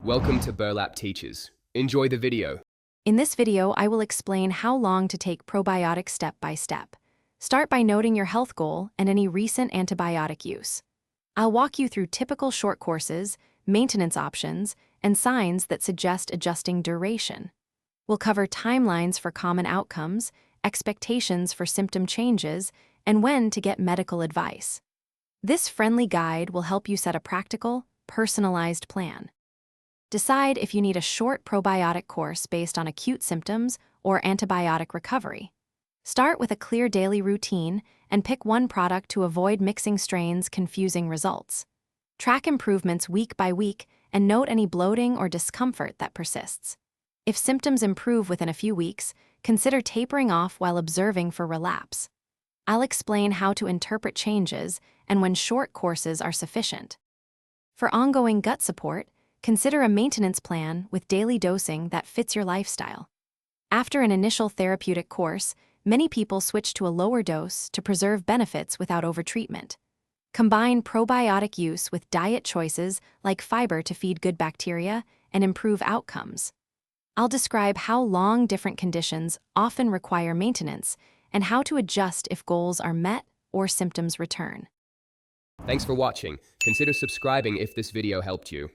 Welcome to Burlap Teachers. Enjoy the video. In this video, I will explain how long to take probiotics step by step. Start by noting your health goal and any recent antibiotic use. I'll walk you through typical short courses, maintenance options, and signs that suggest adjusting duration. We'll cover timelines for common outcomes, expectations for symptom changes, and when to get medical advice. This friendly guide will help you set a practical, personalized plan. Decide if you need a short probiotic course based on acute symptoms or antibiotic recovery. Start with a clear daily routine and pick one product to avoid mixing strains, confusing results. Track improvements week by week and note any bloating or discomfort that persists. If symptoms improve within a few weeks, consider tapering off while observing for relapse. I'll explain how to interpret changes and when short courses are sufficient. For ongoing gut support, consider a maintenance plan with daily dosing that fits your lifestyle. After an initial therapeutic course, many people switch to a lower dose to preserve benefits without overtreatment. Combine probiotic use with diet choices like fiber to feed good bacteria and improve outcomes. I'll describe how long different conditions often require maintenance and how to adjust if goals are met or symptoms return. Thanks for watching. Consider subscribing if this video helped you.